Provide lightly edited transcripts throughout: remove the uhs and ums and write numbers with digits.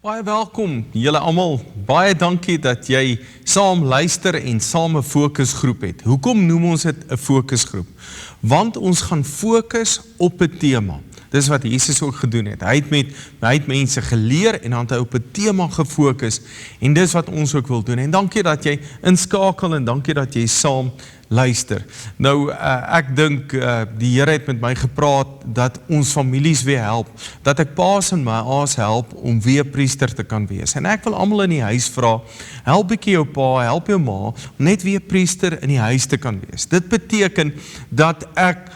Baie welkom, julle almal. Baie dankie dat jy saam luister en saam 'n fokusgroep het. Hoekom noem ons dit 'n fokusgroep? Want ons gaan fokus op 'n tema. Dis wat Jesus ook gedoen het. Hy het mense geleer en dan het hy op 'n tema gefokus en dis wat ons ook wil doen. En dankie dat jy inskakel en dankie dat jy saam luister. Nou, ek dink die Here het met my gepraat dat ons families weer help, dat ek paas en my aas help om weer priester te kan wees. En ek wil almal in die huis vra, help bietjie jou pa, help jou ma, om net weer priester in die huis te kan wees. Dit beteken dat ek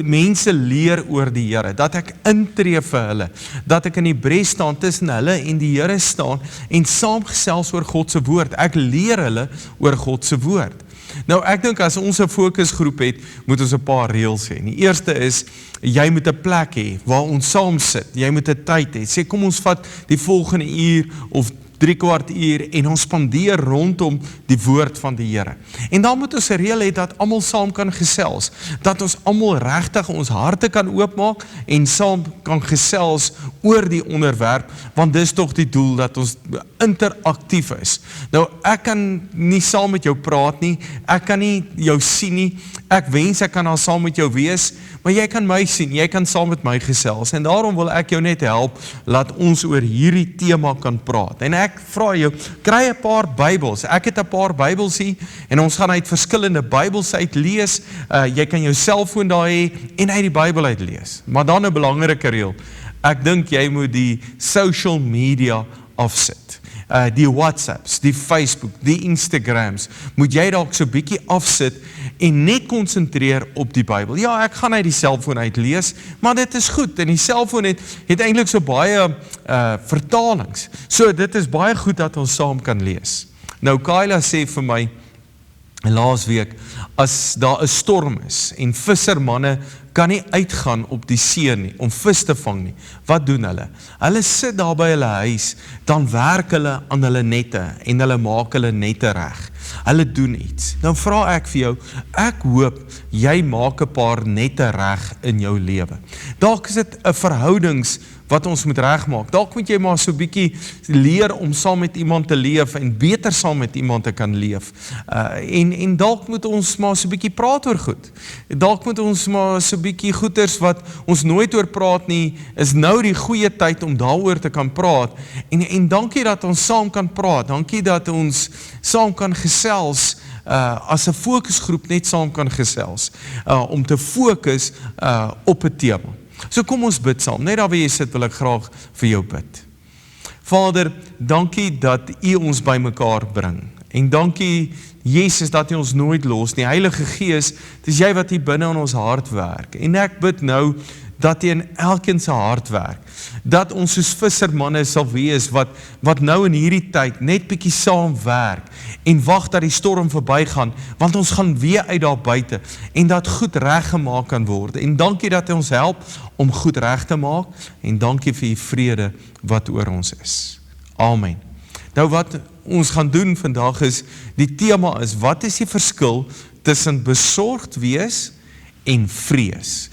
mense leer oor die Here, dat ek intree vir hulle, dat ek in die bres staan tussen hulle en die Here staan en saamgesels oor God se woord. Ek leer hulle oor God se woord. Nou ek dink as ons 'n fokusgroep het, moet ons 'n paar reëls hê. Die eerste is, jy moet 'n plek hê waar ons saam sit. Jy moet 'n tyd hê. Sê kom ons vat die volgende uur of 3/4 uur en ons spandeer rondom die woord van die Here. En dan moet ons 'n reël hê dat almal saam kan gesels, dat ons almal regtig ons harte kan oopmaak en saam kan gesels oor die onderwerp, want dis tog die doel dat ons interaktief is. Nou ek kan nie saam met jou praat nie, ek kan nie jou sien nie, ek wens ek kan al saam met jou wees, maar jy kan my sien, jy kan saam met my gesels en daarom wil ek jou net help, laat ons oor hierdie tema kan praat. En ek vra jou, kry 'n paar Bybels. Ek het 'n paar Bybels hier en ons gaan uit verskillende Bybels uit lees. Jy kan jou selfoon daar hê en uit die Bybel uit lees. Maar dan 'n belangrike reël. Ek dink jy moet die social media afsit. Die WhatsApps, die Facebook, die Instagrams, moet jy dalk so bietjie afsit en net konsentreer op die Bybel. Ja, ek gaan uit die selfoon uit lees, maar dit is goed. En die selfoon het eintlik so baie vertalings. So dit is baie goed dat ons saam kan lees. Nou Kyla sê vir my laas week, as daar 'n storm is en vissermanne kan nie uitgaan op die see nie, om vis te vang nie. Wat doen hulle? Hulle sit daar by hulle huis, dan werk hulle aan hulle nette en hulle maak hulle nette reg. Hulle doen iets. Dan vra ek vir jou, ek hoop jy maak 'n paar nette reg in jou lewe. Dalk is dit 'n verhoudings wat ons moet regmaak. Dalk moet jy maar so bietjie leer om saam met iemand te leef en beter saam met iemand te kan leef. En dalk moet ons maar so bietjie praat oor goed. Dalk moet ons maar so bietjie goeters wat ons nooit oor praat nie, is nou die goeie tyd om daaroor te kan praat. En dankie dat ons saam kan praat. Dankie dat ons saam kan gesels, as 'n fokusgroep net saam kan gesels, om te fokus op 'n tema. So kom ons bid saam. Net daar waar jy sit wil ek graag vir jou bid. Vader, dankie dat U ons bymekaar bring. En dankie Jesus dat U ons nooit los nie. Heilige Gees, dis jy wat hier binne in ons hart werk. En ek bid nou dat jy in elkeen se hart werk. Dat ons soos vissermanne sal wees wat nou in hierdie tyd net bietjie saam werk en wag dat die storm verbygaan, want ons gaan weer uit daar buite en dat goed reggemaak kan word. En dankie dat jy ons help om goed reg te maak en dankie vir die vrede wat oor ons is. Amen. Nou wat ons gaan doen vandag is, die tema is, wat is die verskil tussen besorgd wees en vrees?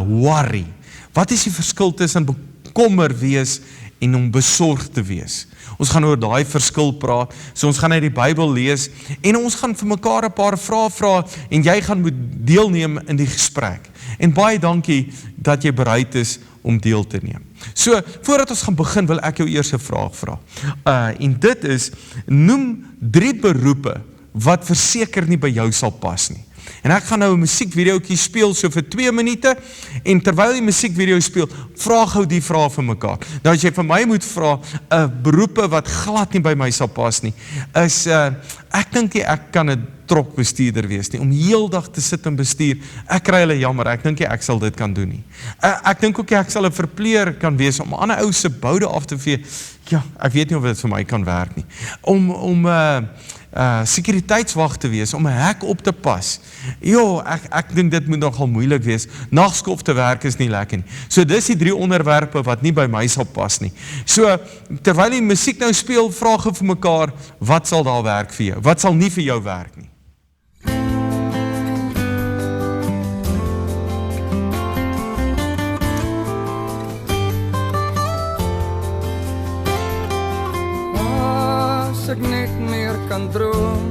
Worry. Wat is die verskil tussen bekommer wees en om besorgd te wees? Ons gaan oor daai verskil praat, so ons gaan uit die Bybel lees en ons gaan vir mekaar 'n paar vrae vra en jy gaan moet deelneem in die gesprek. En baie dankie dat jy bereid is om deel te neem. So, voordat ons gaan begin, wil ek jou eers 'n vraag vra. En dit is, noem 3 beroepe wat verseker nie by jou sal pas nie. En ek gaan nou 'n musiekvideoetjie speel so vir 2 minute en terwyl die musiekvideo speel, vra gou die vrae vir mekaar. Nou as jy vir my moet vra, 'n beroepe wat glad nie by my sal pas nie, is ek dink nie ek kan 'n trokbestuurder wees nie, om heeldag te sit en bestuur. Ek kry hulle jammer, ek dink nie ek sal dit kan doen nie. Ek dink ook nie ek sal 'n verpleer kan wees om ander ou se boude af te vee. Ja, ek weet nie of dit vir my kan werk nie. Om sekuriteitswag te wees, om 'n hek op te pas. Jo, ek dink dit moet nogal moeilik wees. Nagskof te werk is nie lekker nie. So dis die 3 onderwerpe wat nie by my sal pas nie. So, terwyl die musiek nou speel, vra gou vir mekaar, wat sal daar werk vir jou? Wat sal nie vir jou werk nie? ek net meer kan droom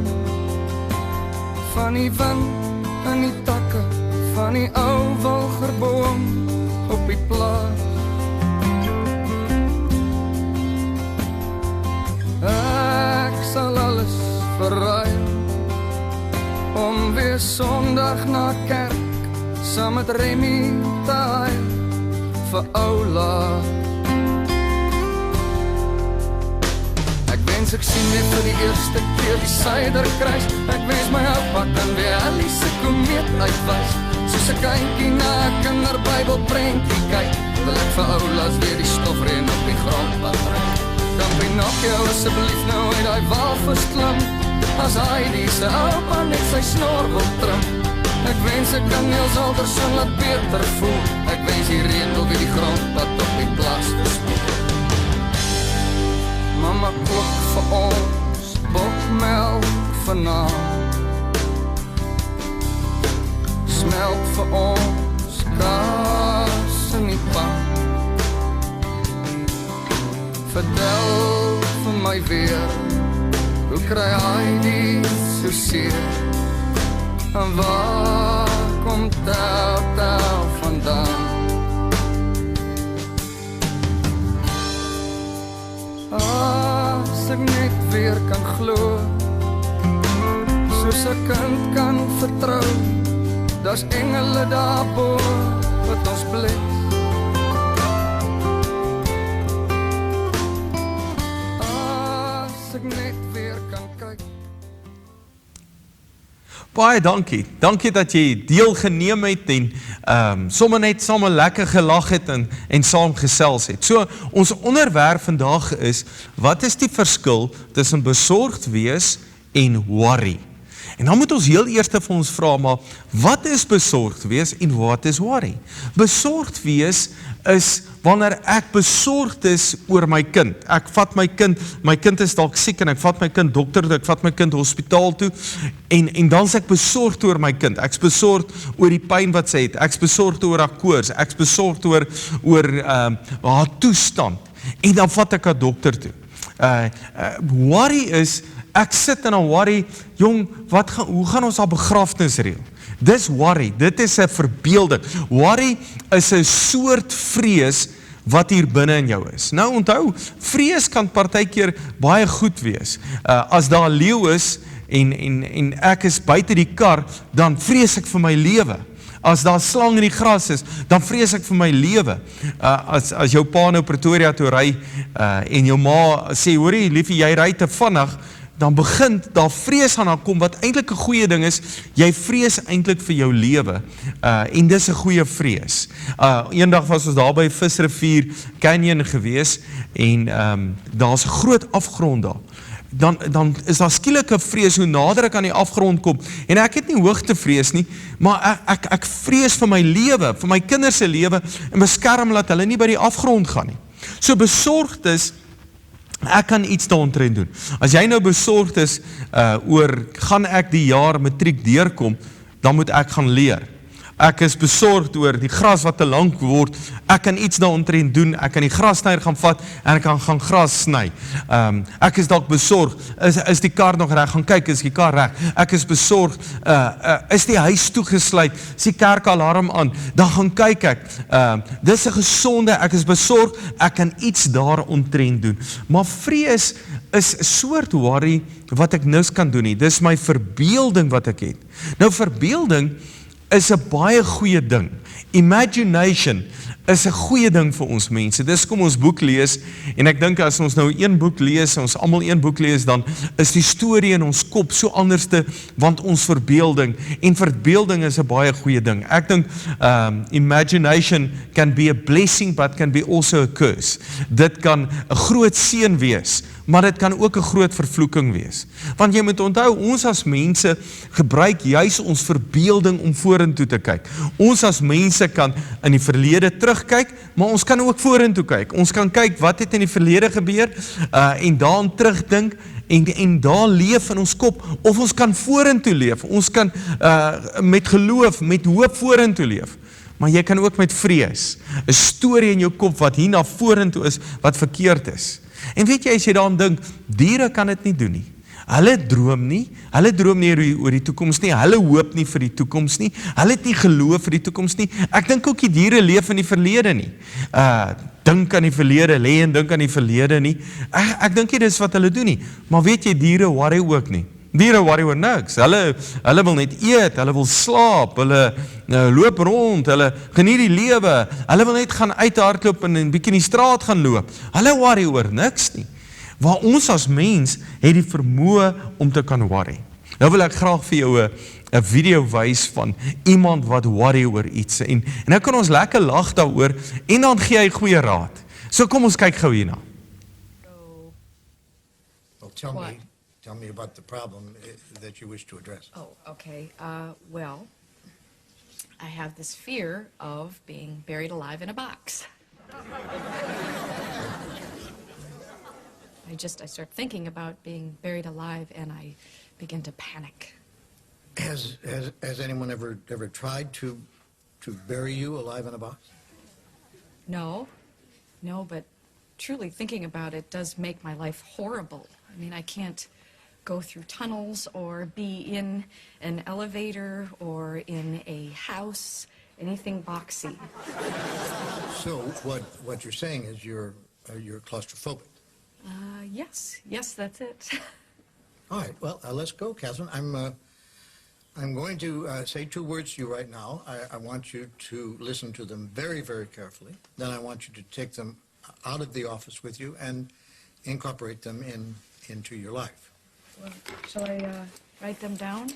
van die wind in die takke van die ou wilgerboom op die plaas. Ek sal alles verruil om weer Sondag na kerk saam met Remy te huil vir Oula. Ek wens ek sien net vir die eerste keer die Suiderkruis. Ek wens my oupa kan weer Alice komeet uitwys. Soos 'n kindjie na 'n kinderbybelprentjie kyk, wil ek vir Oula's weer die stofreën op die grondpad ry. Kan Pinocchio asseblief nou uit daai walvis klim, as hy die se oupa net sy snor wil trim. Ek wens ek kan Niels Alderson laat beter voel. Ek wens die reën wil weer die grondpad op die plaas verspoel. Mama kook vir ons bokmelk vanaand, smelk vir ons kaas in die pan. Vertel vir my weer, hoe kry hy die so seer? En waar kom tel vandaan? As ek net weer kan glo, soos 'n kind kan vertrou, daar's engele daarbo wat ons bless. As ek net weer kan kyk. Baie dankie. Dankie dat jy deelgeneem het en sommer net saam lekker gelag het en saam gesels het. So, ons onderwerp vandag is, wat is die verskil tussen besorgd wees en worry? En dan moet ons heel eers vir ons vra, maar wat is besorgd wees en wat is worry? Besorgd wees is wanneer ek besorgd is oor my kind. Ek vat my kind is dalk siek en ek vat my kind dokter toe, ek vat my kind hospitaal toe en dan is ek besorgd oor my kind. Ek's besorgd oor die pyn wat sy het. Ek's besorgd oor haar koors. Ek's besorgd oor haar toestand. En dan vat ek haar dokter toe. Worry is, ek sit en dan worry, jong, hoe gaan ons haar begrafnis reël? Dis worry, dit is 'n verbeelding. Worry is 'n soort vrees wat hier binne in jou is. Nou onthou, vrees kan partykeer baie goed wees. As daar 'n leeu is en ek is buite die kar, dan vrees ek vir my lewe. As daar 'n slang in die gras is, dan vrees ek vir my lewe. As jou pa nou Pretoria toe ry en jou ma sê, hoorie liefie, jy ry te vinnig, dan begin daar vrees aan haar kom, wat eintlik 'n goeie ding is. Jy vrees eintlik vir jou lewe, en dis 'n goeie vrees. Eendag was ons daar by Visrivier Canyon gewees, en daar's 'n groot afgrond daar. Dan is daar skielik 'n vrees, hoe nader ek aan die afgrond kom, en ek het nie hoogte vrees nie, maar ek vrees vir my lewe, vir my kinders se lewe, en beskerm dat hulle nie by die afgrond gaan nie. So besorgd is, ek kan iets daaromtrent doen. As jy nou besorgd is oor, gaan ek die jaar matriek deurkom, dan moet ek gaan leer. Ek is besorgd oor die gras wat te lank word, ek kan iets daaromtrent doen, ek kan die grassnyer gaan vat, en ek kan gaan gras sny. Ek is dalk besorgd, is die kar nog reg, gaan kyk, is die kar reg. Ek is besorgd, is die huis toegesluit, is die kerkalarm aan, dan gaan kyk ek. Dis 'n gesonde, ek is besorgd, ek kan iets daaromtrent doen. Maar vrees is 'n soort worry wat ek niks kan doen nie. Dis my verbeelding wat ek het. Nou verbeelding is 'n baie goeie ding. Imagination is 'n goeie ding vir ons mense. Dis kom ons boek lees, en ek dink as ons nou een boek lees, ons almal een boek lees, dan is die storie in ons kop so anderste, want ons verbeelding, en verbeelding is 'n baie goeie ding. Ek dink imagination can be a blessing, but can be also a curse. Dit kan 'n groot seën wees, maar dit kan ook 'n groot vervloeking wees. Want jy moet onthou, ons as mense gebruik juis ons verbeelding om vorentoe te kyk. Ons as mense kan in die verlede terugkyk, maar ons kan ook vorentoe kyk. Ons kan kyk wat het in die verlede gebeur, en daaraan terugdink, en daar leef in ons kop, of ons kan vorentoe leef. Ons kan met geloof, met hoop vorentoe leef. Maar jy kan ook met vrees, 'n storie in jou kop wat hier na vorentoe is, wat verkeerd is. En weet jy, as jy daaraan dink, diere kan dit nie doen nie. Hulle droom nie oor die toekoms nie, hulle hoop nie vir die toekoms nie, hulle het nie geloof vir die toekoms nie. Ek dink ook die diere leef in die verlede nie. Dink aan die verlede, lê en dink aan die verlede nie. Ek dink nie dis wat hulle doen nie. Maar weet jy, diere worry ook nie. Diere worry oor niks. Hulle wil net eet, hulle wil slaap, hulle loop rond, hulle geniet die lewe, hulle wil net gaan uithardloop en 'n bietjie in die straat gaan loop. Hulle worry oor niks nie. Waar ons as mens het die vermoë om te kan worry. Nou wil ek graag vir jou 'n video wys van iemand wat worry oor iets. En nou kan ons lekker lag daaroor en dan gee hy goeie raad. So kom ons kyk gou hierna. Well, tell me about the problem that you wish to address. Oh, okay. Well, I have this fear of being buried alive in a box. I start thinking about being buried alive and I begin to panic. Has anyone ever tried to bury you alive in a box? No, but truly thinking about it does make my life horrible. I mean, I can't go through tunnels or be in an elevator or in a house, anything boxy. So what you're saying is you're claustrophobic. Yes, that's it. All right, well, let's go, Catherine. I'm going to say 2 words to you right now. I want you to listen to them very, very carefully. Then I want you to take them out of the office with you and incorporate them into your life. Well, shall I write them down?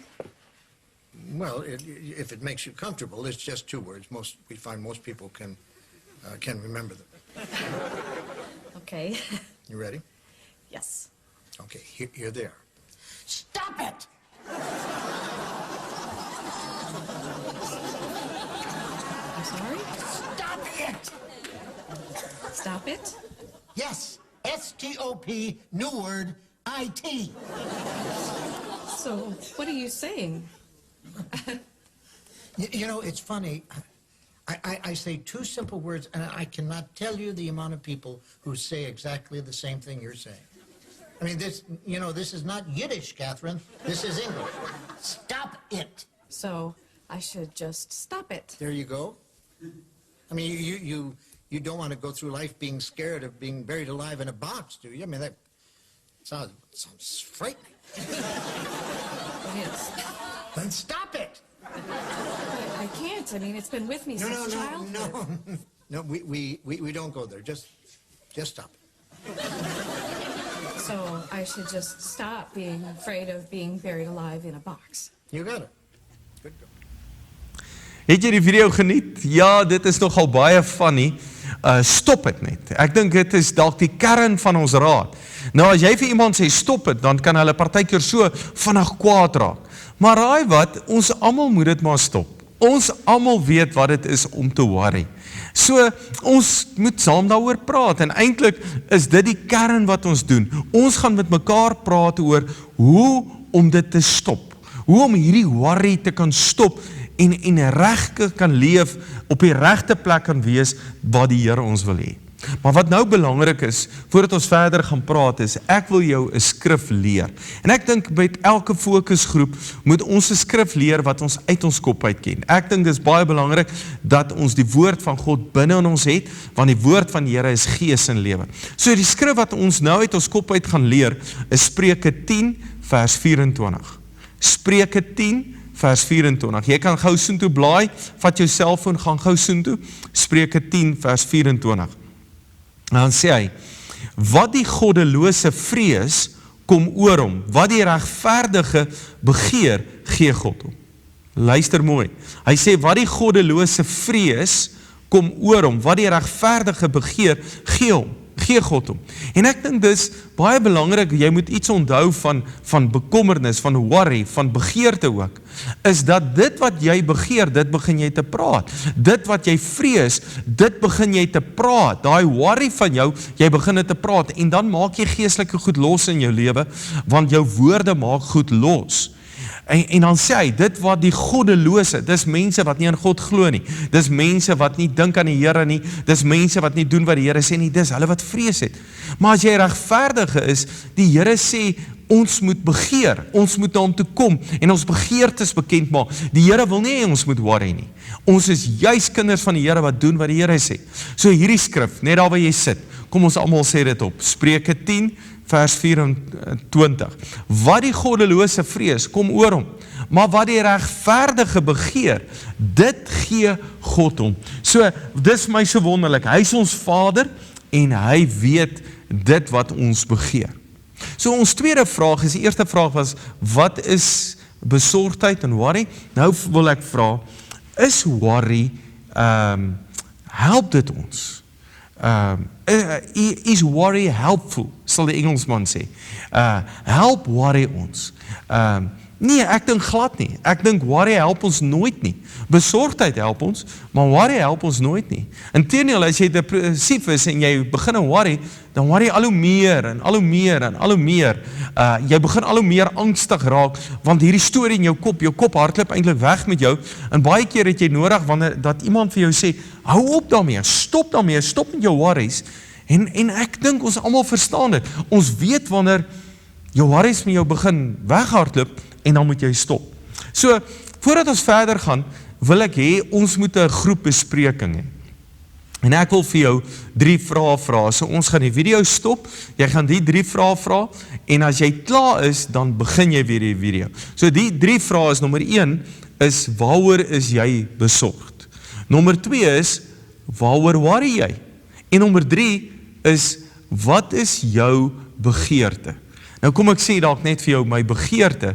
Well, if it makes you comfortable, it's just 2 words. We find most people can remember them. Okay. You ready? Yes. Okay, here they are. Stop it! I'm sorry? Stop it! Stop it? Yes, S-T-O-P, new word, I-T. So, what are you saying? You know, it's funny. I say 2 simple words, and I cannot tell you the amount of people who say exactly the same thing you're saying. I mean, this is not Yiddish, Catherine. This is English. Stop it! So, I should just stop it. There you go. I mean, you don't want to go through life being scared of being buried alive in a box, do you? I mean, that sounds frightening. It is. Then stop it! I can't. I mean, it's been with me since childhood. No, we don't go there. Just stop it. So I should just stop being afraid of being buried alive in a box. You got it. Good go. Het jy die video geniet? Ja, dit is nogal baie funny. Stop het net. Ek dink dit is dalk die kern van ons raad. Nou as jy vir iemand sê stop het, dan kan hulle partykeer so vinnig kwaad raak. Maar raai wat, ons almal moet dit maar stop. Ons almal weet wat dit is om te worry. So, ons moet saam daaroor praat en eintlik is dit die kern wat ons doen. Ons gaan met mekaar praat oor hoe om dit te stop. Hoe om hierdie worry te kan stop en reg kan leef, op die regte plek kan wees waar die Here ons wil hê. Maar wat nou belangrik is, voordat ons verder gaan praat is, ek wil jou 'n skrif leer. En ek dink met elke fokusgroep moet ons 'n skrif leer wat ons uit ons kop uit ken. Ek dink dit is baie belangrik dat ons die woord van God binne in ons het, want die woord van die Here is gees en lewe. So die skrif wat ons nou uit ons kop uit gaan leer, is Spreuke 10 vers 24. Spreuke 10 vers 24. Jy kan gou soontoe blaai, vat jou selfoon, gaan gou soontoe. Spreuke 10 vers 24. En dan sê hy, wat die goddelose vrees, kom oor hom. Wat die regverdige begeer, gee God hom. Luister mooi. Hy sê, wat die goddelose vrees, kom oor hom. Wat die regverdige begeer, gee hom. Gee God hom. En ek dink dis baie belangrik, jy moet iets onthou van bekommernis, van worry, van begeerte ook, is dat dit wat jy begeer, dit begin jy te praat. Dit wat jy vrees, dit begin jy te praat. Daai worry van jou, jy begin dit te praat, en dan maak jy geestelike goed los in jou lewe, want jou woorde maak goed los. En dan sê hy, dit wat die goddelose, dis mense wat nie aan God glo nie, dis mense wat nie dink aan die Here nie, dis mense wat nie doen wat die Here sê nie, dis hulle wat vrees het. Maar as jy regverdige is, die Here sê, ons moet begeer, ons moet na hom toe kom, en ons begeertes bekend maak. Die Here wil nie ons moet worry nie. Ons is juis kinders van die Here wat doen wat die Here sê. So hierdie skrif, net daar waar jy sit, kom ons almal sê dit op, Spreuke 10, vers 24. Wat die goddelose vrees, kom oor hom. Maar wat die regverdige begeer, dit gee God hom. So, dis my so wonderlik. Hy is ons Vader, en hy weet dit wat ons begeer. So ons tweede vraag is, die eerste vraag was, wat is besorgdheid en worry? Nou wil ek vra, is worry, help dit ons? Is worry helpful, sal die Engelsman sê. Help worry ons. Nee, ek dink glad nie. Ek dink worry help ons nooit nie. Besorgdheid help ons, maar worry help ons nooit nie. Inteendeel, as jy depressief is en jy begin worry, dan worry al hoe meer en al hoe meer en al hoe meer. Jy begin al hoe meer angstig raak, want hierdie storie in jou kop hardloop eintlik weg met jou, en baie keer het jy nodig, wanneer dat iemand vir jou sê, hou op daarmee, stop met jou worries, en ek dink ons almal verstaan dit. Ons weet wanneer jou worries met jou begin weghardloop, en dan moet jy stop. So, voordat ons verder gaan, wil ek hê, ons moet 'n groep bespreking hê. En ek wil vir jou 3 vrae vra. So ons gaan die video stop, jy gaan die 3 vrae vra, en as jy klaar is, dan begin jy weer die video. So die 3 vrae is, nommer 1 is, waaroor is jy besorgd? Nommer 2 is, waaroor worry jy? En nommer 3 is, wat is jou begeerte? Nou kom ek sê dalk net vir jou, my begeerte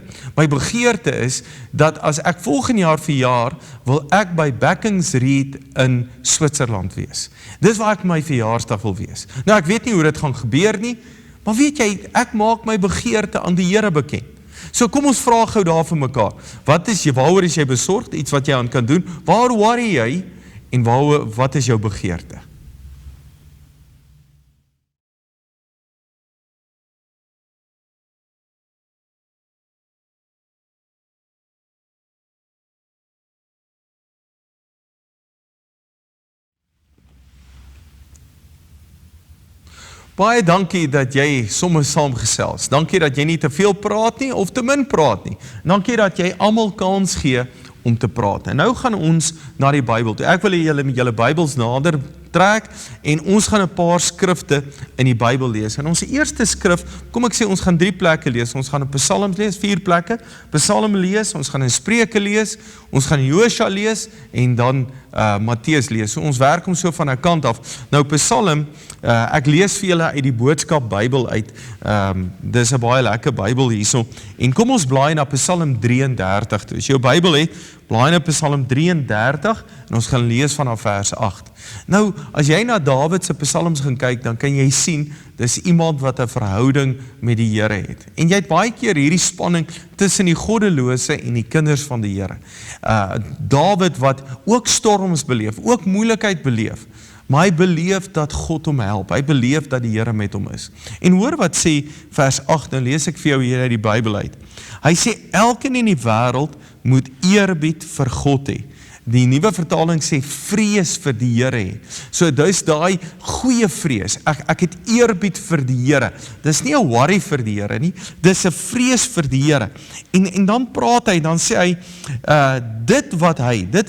is, dat as ek volgende jaar verjaar, wil ek by Beckingsried in Switserland wees. Dis waar ek my verjaarsdag wil wees. Nou ek weet nie hoe dit gaan gebeur nie, maar weet jy, ek maak my begeerte aan die Here bekend. So kom ons vra gou daar vir mekaar, waaroor is jy besorgd, iets wat jy aan kan doen, waar worry jy, en wat is jou begeerte? Baie dankie dat jy soms saamgesels. Dankie dat jy nie te veel praat nie, of te min praat nie. Dankie dat jy almal kans gee om te praat. En nou gaan ons na die Bybel toe. Ek wil julle met julle Bybels nader trek, en ons gaan 'n paar skrifte in die Bybel lees. En ons eerste skrif, kom ek sê, ons gaan 3 plekke lees. Ons gaan in Psalms lees, 4 plekke. Psalm lees, ons gaan in Spreuke lees, ons gaan in Josua lees, en dan Matteus lees. So ons werk om so van 'n kant af. Nou Psalm, ek lees vir julle uit die Boodskap Bybel uit. Dis 'n baie lekker Bybel hierso. En kom ons blaai na Psalm 33 toe. As jy jou Bybel het, blaai na Psalm 33, en ons gaan lees vanaf vers 8. Nou, as jy na Dawid se psalms gaan kyk, dan kan jy sien, dis iemand wat 'n verhouding met die Here het. En jy het baie keer hierdie spanning tussen die goddelose en die kinders van die Here. Dawid wat ook storms beleef, ook moeilikheid beleef, maar hy beleef dat God hom help, hy beleef dat die Here met hom is. En hoor wat sê vers 8, dan lees ek vir jou hier uit die Bybel uit. Hy sê, elkeen in die wêreld moet eerbied vir God hê. Die nuwe vertaling sê vrees vir die Here hê. So dis daai goeie vrees. Ek het eerbied vir die Here. Dis nie 'n worry vir die Here nie, dis 'n vrees vir die Here. En dan praat hy, dan sê hy, dit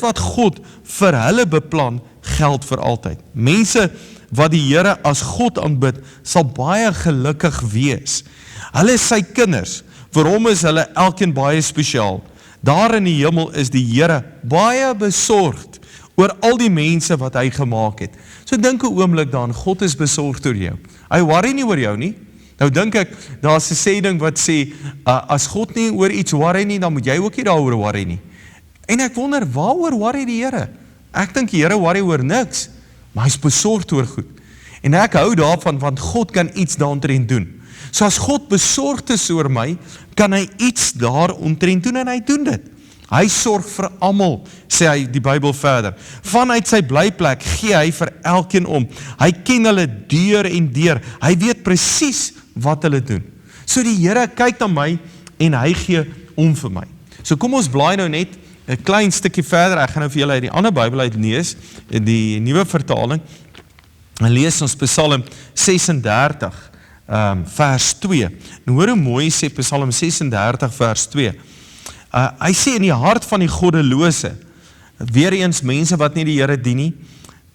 wat God vir hulle beplan, geld vir altyd. Mense wat die Here as God aanbid, sal baie gelukkig wees. Hulle is sy kinders, vir hom is hulle elkeen baie spesiaal. Daar in die hemel is die Here baie besorgd oor al die mense wat hy gemaak het. So dink 'n oomblik daaraan, God is besorgd oor jou. Hy worry nie oor jou nie. Nou dink ek, daar's 'n sêding wat sê, as God nie oor iets worry nie, dan moet jy ook nie daaroor worry nie. En ek wonder, waaroor worry die Here? Ek dink die Here worry oor niks, maar hy's besorgd oor goed. En ek hou daarvan, want God kan iets daaromtrent doen. So as God besorgd is oor my, kan hy iets daaromtrent doen, en hy doen dit. Hy sorg vir almal, sê hy die Bybel verder. Vanuit sy blyplek gee hy vir elkeen om. Hy ken hulle deur en deur. Hy weet presies wat hulle doen. So die Here kyk na my, en hy gee om vir my. So kom ons blaai nou net 'n klein stukkie verder. Ek gaan nou vir julle uit die ander Bybel uit lees, die nuwe vertaling. En lees ons Psalm 36 vers 2. En hoor hoe mooi sê Psalm 36 vers 2. Hy sê in die hart van die goddelose, weer eens mense wat nie die Here dien nie,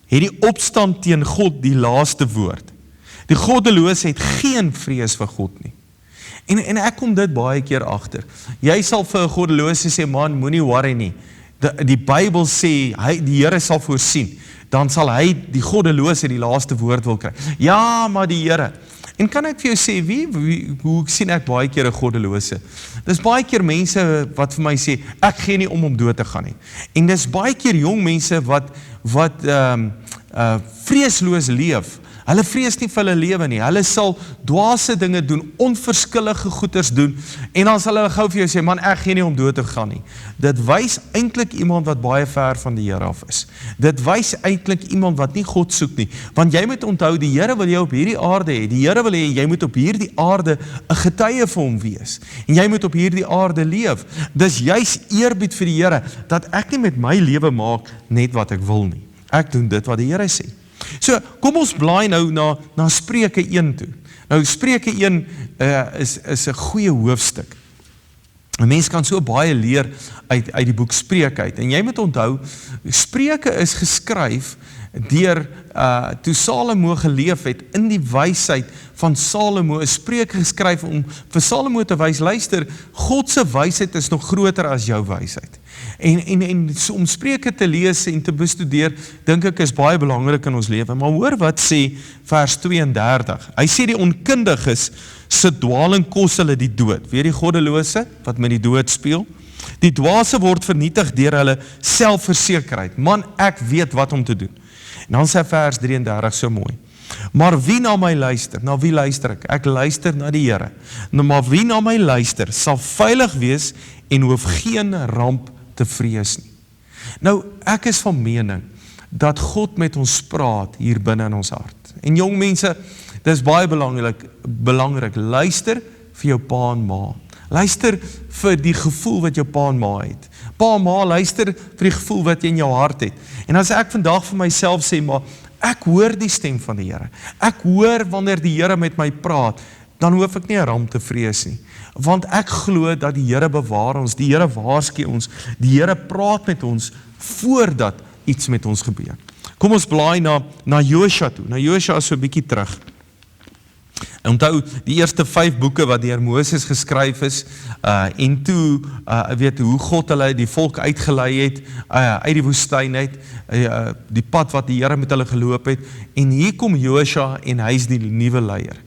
het die opstand teen God die laaste woord. Die goddelose het geen vrees vir God nie. En ek kom dit baie keer agter. Jy sal vir 'n goddelose sê, man, moenie worry nie. Die Bybel sê, die Here sal voorsien. Dan sal hy, die goddelose, die laaste woord wil kry. Ja, maar die Here. En kan ek vir jou sê, hoe sien ek baie keer 'n goddelose? Dis baie keer mense wat vir my sê, ek gee nie om dood te gaan nie. En dis baie keer jong mense wat vreesloos leef. Hulle vrees nie vir hulle lewe nie. Hulle sal dwaase dinge doen, onverskillige goeders doen, en dan sal hulle gou vir jou sê, man, ek gee nie om dood te gaan nie. Dit wys eintlik iemand wat baie ver van die Here af is. Dit wys eintlik iemand wat nie God soek nie. Want jy moet onthou, die Here wil jou op hierdie aarde hê. Die Here wil hê, jy moet op hierdie aarde 'n getuie vir hom wees. En jy moet op hierdie aarde leef. Dis juis eerbied vir die Here, dat ek nie met my lewe maak net wat ek wil nie. Ek doen dit wat die Here sê. So, kom ons blaai nou na Spreuke 1 toe. Nou, Spreuke 1 is 'n goeie hoofstuk. 'n Mens kan so baie leer uit die boek Spreuke uit. En jy moet onthou, Spreuke is geskryf deur toe Salomo geleef het, in die wysheid van Salomo, is Spreuke geskryf om vir Salomo te wys, luister, God se wysheid is nog groter as jou wysheid. En so om Spreuke te lees en te bestudeer, dink ek is baie belangrik in ons lewe. Maar hoor wat sê vers 32. Hy sê die onkundiges se dwaling kos hulle die dood. Weer die goddelose wat met die dood speel. Die dwaase word vernietig deur hulle selfversekerheid. Man, ek weet wat om te doen. En dan sê vers 33 so mooi. Maar wie na my luister, na wie luister ek? Ek luister na die Here. Nou, maar wie na my luister, sal veilig wees en hoef geen ramp te vrees nie. Nou, ek is van mening dat God met ons praat hier binne in ons hart. En jong mense, dit is baie belangrik, luister vir jou pa en ma. Luister vir die gevoel wat jou pa en ma het. Pa en ma, luister vir die gevoel wat jy in jou hart het. En as ek vandag vir myself sê, maar ek hoor die stem van die Here. Ek hoor wanneer die Here met my praat, dan hoef ek nie 'n ramp te vrees nie. Want ek glo dat die Here bewaar ons, die Here waarsku ons, die Here praat met ons voordat iets met ons gebeur. Kom ons blaai na Josua toe. Josua is so 'n bietjie terug. En onthou, die eerste 5 boeke wat deur Moses geskryf is, en toe, weet hoe God hulle die volk uitgelei het, uit die woestyn uit, die pad wat die Here met hulle geloop het, en hier kom Josua en hy is die nuwe leier.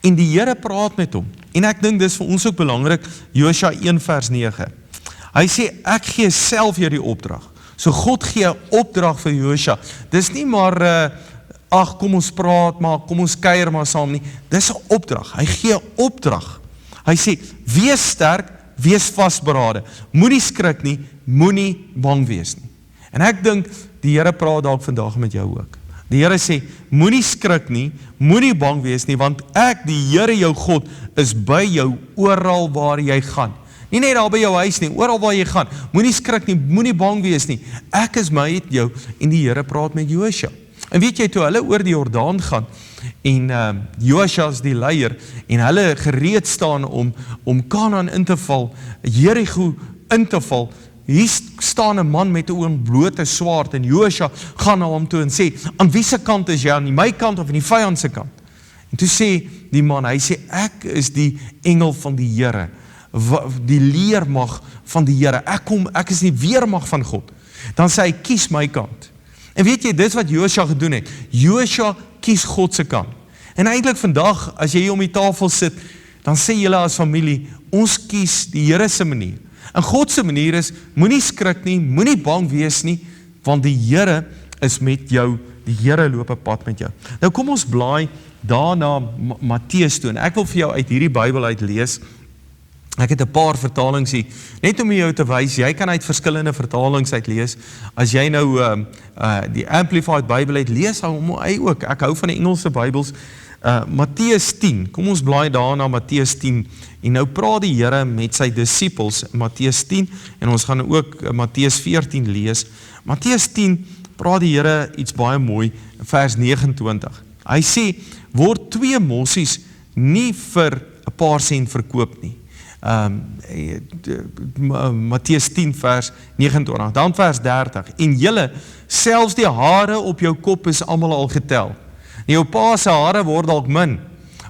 En die Here praat met hom, en ek dink dis vir ons ook belangrik, Josua 1 vers 9. Hy sê, ek gee self jou die opdrag. So God gee 'n opdrag vir Josua. Dis nie maar, ag, kom ons praat maar, kom ons kuier maar saam nie. Dis 'n opdrag. Hy gee 'n opdrag. Hy sê, wees sterk, wees vasberade. Moenie skrik nie, moenie bang wees nie. En ek dink, die Here praat dalk vandag met jou ook. Die Here sê, moenie skrik nie, moenie bang wees nie, want ek, die Here jou God, is by jou oral waar jy gaan. Nie net daar by jou huis nie, oral waar jy gaan. Moenie skrik nie, moenie bang wees nie. Ek is met jou, en die Here praat met Josua. En weet jy, toe hulle oor die Jordaan gaan, en Josua is die leier, en hulle gereed staan om Kanaan in te val, Jerigo in te val, hier staan 'n man met 'n ontblote swaard, en Josua gaan na hom toe en sê, aan wie se kant is jy, aan my kant of aan die vyand se kant? En toe sê die man, hy sê, ek is die engel van die Here, die leermag van die Here, ek is die weermag van God. Dan sê hy, kies my kant. En weet jy, dis wat Josua gedoen het. Josua kies God se kant. En eintlik vandag, as jy hier om die tafel sit, dan sê julle as familie, ons kies die Here se manier. En God se manier is, moenie skrik nie, moenie bang wees nie, want die Here is met jou, die Here loop 'n pad met jou. Nou kom ons blaai daarna Matteus toe, en ek wil vir jou uit hierdie Bybel uit lees. Ek het 'n paar vertalings hier, net om jou te wys, jy kan uit verskillende vertalings uit lees. As jy nou die Amplified Bible het, lees hom hy ook. Ek hou van die Engelse Bybels. Matteus 10, kom ons blaai daar na Matteus 10, en nou praat die Here met sy disippels, Matteus 10, en ons gaan ook Matteus 14 lees. Matteus 10 praat die Here iets baie mooi, vers 29. Hy sê, word 2 mossies nie vir 'n paar sent verkoop nie. Matteus 10 vers 29, dan vers 30, en julle, selfs die hare op jou kop is almal al getel. En jou pa se hare word dalk min,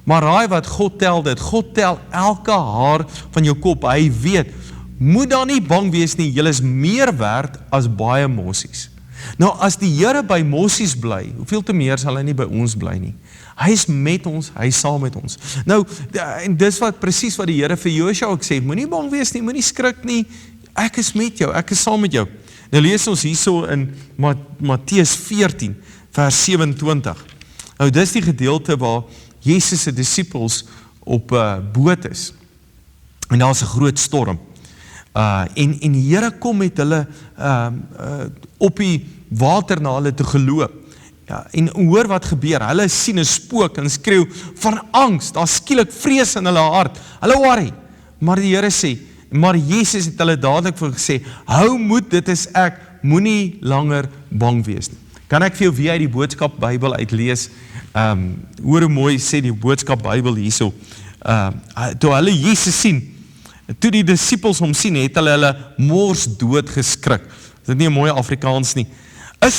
maar raai wat God tel dit, God tel elke haar van jou kop, hy weet, moet dan nie bang wees nie, julle is meer werd as baie mossies. Nou as die Here by mossies bly, hoeveel te meer sal hy nie by ons bly nie. Hy is met ons, hy is saam met ons. Nou, en dis presies wat die Here vir Josua ook sê, moenie bang wees nie, moenie skrik nie, ek is met jou, ek is saam met jou. Nou lees ons hierso in Matteus 14, vers 27. Nou dis die gedeelte waar Jesus se disippels op boot is, en daar is 'n groot storm, en die Here kom met hulle op die water na hulle te geloop. Ja, en hoor wat gebeur, hulle sien 'n spook en skreeu van angs, daar skielik vrees in hulle hart, hulle worry, maar die Here sê, maar Jesus het hulle dadelik vir gesê, hou moed, dit is ek, moenie langer bang wees nie. Kan ek vir jou wie uit die boodskap Bybel uitlees, hoor hoe mooi sê die boodskap Bybel hierso, toe hulle Jesus sien, toe die disippels hom sien, het hulle mors dood geskrik, dit is nie 'n mooi Afrikaans nie, 'n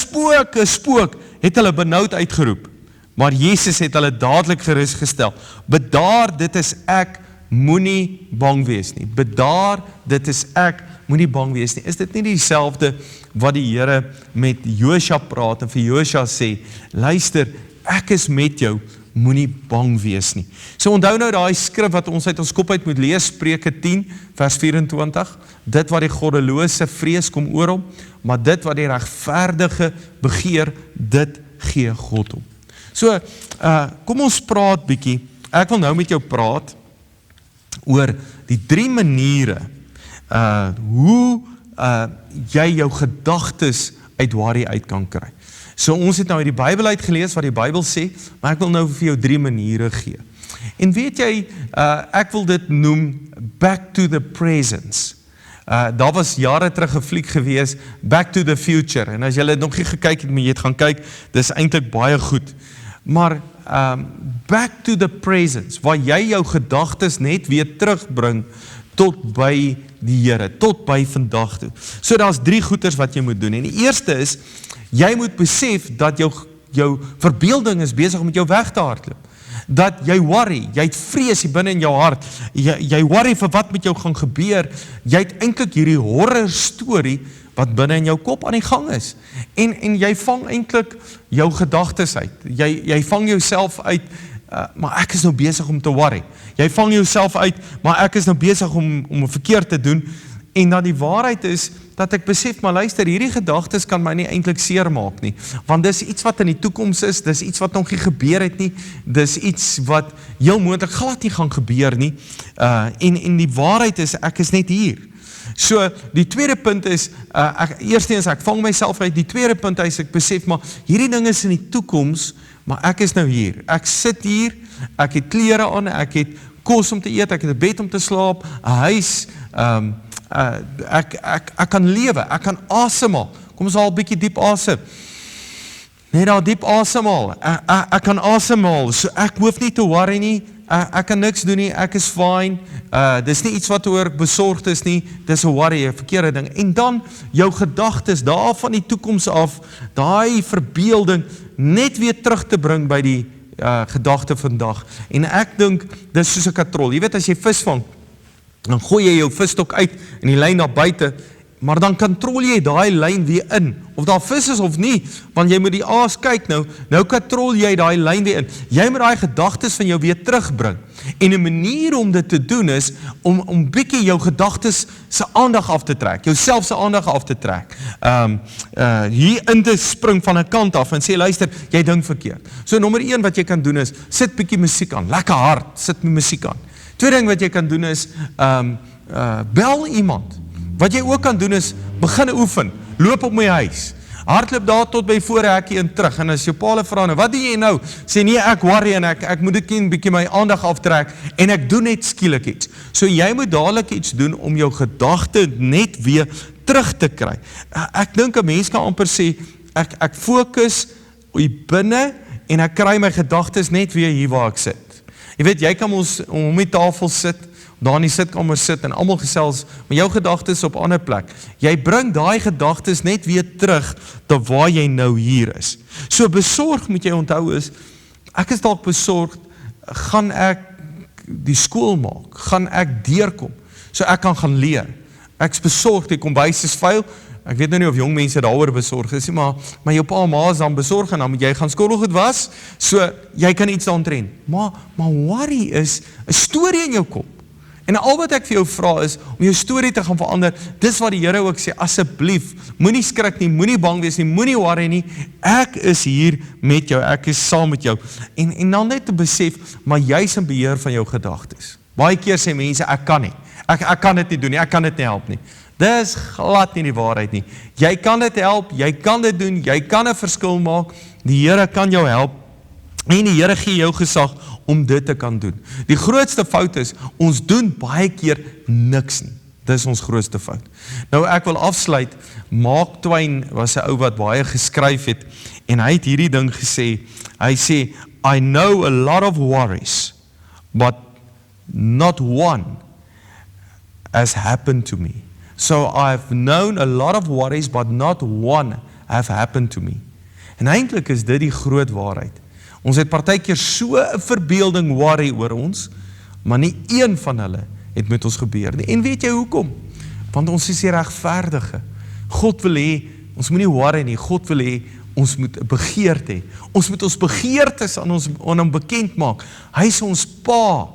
spook, het hulle benoud uitgeroep, maar Jesus het hulle dadelik gerus gestel, bedaar, dit is ek, moenie bang wees nie, bedaar, dit is ek, moenie bang wees nie, is dit nie dieselfde wat die Here met Josua praat, en vir Josua sê, luister, ek is met jou, moenie bang wees nie. So onthou nou daai skrif wat ons uit ons kop uit moet lees, Spreuke 10 vers 24, dit wat die goddelose vrees kom oor hom, maar dit wat die regverdige begeer, dit gee God om. So, kom ons praat bietjie, ek wil nou met jou praat oor die 3 maniere hoe jy jou gedagtes uit worry uit kan kry. So ons het nou uit die Bybel uitgelees wat die Bybel sê, maar ek wil nou vir jou 3 maniere gee. En weet jy, ek wil dit noem back to the presence. Daar was jare terug 'n fliek gewees, Back to the Future, en as jy nog nie gekyk het, moet jy het gaan kyk, dis eintlik baie goed. Maar back to the presence, waar jy jou gedagtes net weer terugbring tot by die Here, tot by vandag toe. So daar's 3 goeders wat jy moet doen. En die eerste is, jy moet besef dat jou verbeelding is besig om met jou weg te hardloop. Dat jy worry, jy het vrees hier binne in jou hart, jy worry vir wat met jou gaan gebeur, jy het eintlik hierdie horror storie wat binne in jou kop aan die gang is. En jy vang eintlik jou gedagtes uit, jy vang jouself uit, maar ek is nou besig om te worry. Jy vang jouself uit, maar ek is nou besig om 'n verkeerd te doen, en dat die waarheid is, dat ek besef, maar luister, hierdie gedagtes kan my nie eintlik seer maak nie, want dis iets wat in die toekoms is, dis iets wat nog nie gebeur het nie, dis iets wat heel moontlik glad nie gaan gebeur nie, en die waarheid is, ek is net hier. So, die tweede punt is, eerstens ek vang myself uit, die tweede punt is, ek besef, maar hierdie ding is in die toekoms, maar ek is nou hier, ek sit hier, ek het klere aan, ek het kos om te eet, ek het 'n bed om te slaap, 'n huis, ek kan lewe, ek kan asemhaal. Kom ons haal 'n bietjie diep asem. Net daar diep asemhaal. Ek kan asemhaal. So ek hoef nie te worry nie. Ek kan niks doen nie. Ek is fine. Dis nie iets wat oor ek besorgd is nie. Dis 'n worry, 'n verkeerde ding. En dan jou gedagtes daar van die toekoms af, daai verbeelding net weer terug te bring by die gedagte vandag. En ek dink dis soos 'n katrol. Jy weet as jy vis vang, dan gooi jy jou visstok uit en die lyn daar buite, maar dan kontrol jy daai lyn weer in, of daar vis is of nie, want jy moet die aas kyk nou kontrol jy daai lyn weer in. Jy moet daai gedagtes van jou weer terugbring. En 'n manier om dit te doen is, om bietjie jou gedagtes se aandag af te trek, jouself se aandag af te trek. Hier in te spring van 'n kant af en sê, luister, jy dink verkeerd. So nommer 1 wat jy kan doen is, sit bietjie musiek aan, lekker hard, sit met musiek aan. Tweede ding wat jy kan doen is, bel iemand. Wat jy ook kan doen is, begin oefen, loop op my huis. Hardloop daar tot by voorhekkie en terug. En as jou pa vra nou, wat doen jy nou? Sê nee, ek worry en ek moet dit 'n bietjie my aandag aftrek en ek doen net skielik iets. So jy moet dadelik iets doen om jou gedagte net weer terug te kry. Ek dink 'n mens kan amper sê ek fokus hier binne en ek kry my gedagtes net weer hier waar ek sit. Jy weet, jy kan ons om die tafel sit, daar in die sitkamer sit en almal gesels, maar jou gedagtes op 'n ander plek. Jy bring daai gedagtes net weer terug tot waar jy nou hier is. So besorg moet jy onthou is, ek is dalk besorg, gaan ek die skool maak, gaan ek deurkom, so ek kan gaan leer. Ek is besorg, die kombuis is vuil, ek weet nou nie of jong mense daaroor besorg is, maar jou pa en ma is dan besorg en dan moet jy gaan skoolgoed was, so jy kan iets daaromtrent. Maar worry is 'n storie in jou kop. En al wat ek vir jou vra is, om jou storie te gaan verander, dis wat die Here ook sê, asseblief, moenie skrik nie, moenie bang wees nie, moenie worry nie, ek is hier met jou, ek is saam met jou. En dan net te besef, maar jy is in beheer van jou gedagtes. Baie keer sê mense, ek kan nie, ek kan dit nie doen nie, ek kan dit nie help nie. Dis glad nie die waarheid nie. Jy kan dit help, jy kan dit doen, jy kan 'n verskil maak, die Here kan jou help, en die Here gee jou gesag om dit te kan doen. Die grootste fout is, ons doen baie keer niks nie. Dis ons grootste fout. Nou ek wil afsluit, Mark Twain was 'n ou wat baie geskryf het, en hy het hierdie ding gesê, hy sê, I know a lot of worries, but not one has happened to me. So I've known a lot of worries, but not one have happened to me. En eintlik is dit die groot waarheid. Ons het partykeer so 'n verbeelding worry oor ons, maar nie een van hulle het met ons gebeur nie. En weet jy hoekom? Want ons is die regverdige. God wil hê, ons moet nie worry nie, God wil hê, ons moet 'n begeerte hê. Ons moet ons begeertes aan hom bekend maak. Hy is ons pa,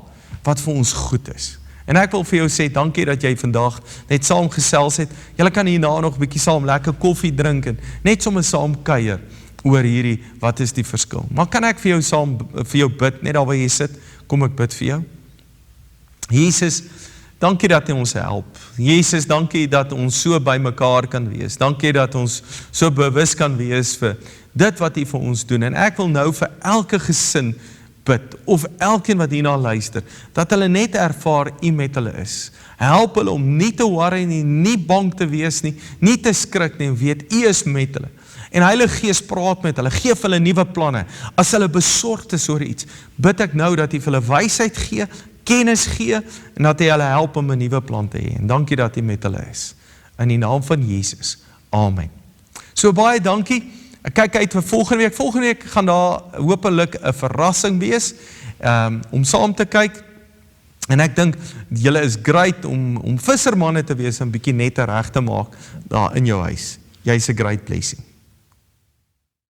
wat vir ons goed is. En ek wil vir jou sê, dankie dat jy vandag net saam gesels het. Julle kan hierna nog 'n bietjie saam lekker koffie drink en net sommer saam kuier oor hierdie, wat is die verskil. Maar kan ek vir jou bid, net daar waar jy sit, kom ek bid vir jou. Jesus, dankie dat jy ons help. Jesus, dankie dat ons so by mekaar kan wees. Dankie dat ons so bewus kan wees vir dit wat jy vir ons doen. En ek wil nou vir elke gesin bid, of elkeen wat hierna luister, dat hulle net ervaar u met hulle is. Help hulle om nie te worry nie, nie bang te wees nie, nie te skrik nie, en weet u is met hulle. En Heilige Gees praat met hulle, geef hulle nuwe planne. As hulle besorgd is oor iets, bid ek nou dat hy vir hulle wysheid gee, kennis gee, en dat hy hulle help om 'n nuwe plan te hê. En dankie dat hy met hulle is. In die naam van Jesus. Amen. So baie dankie. Ek kyk uit vir volgende week. Volgende week gaan daar hopelik 'n verrassing wees, om saam te kyk. En ek dink, julle is great om vissermanne te wees en bietjie net reg te maak daar in jou huis. Jy's 'n great blessing.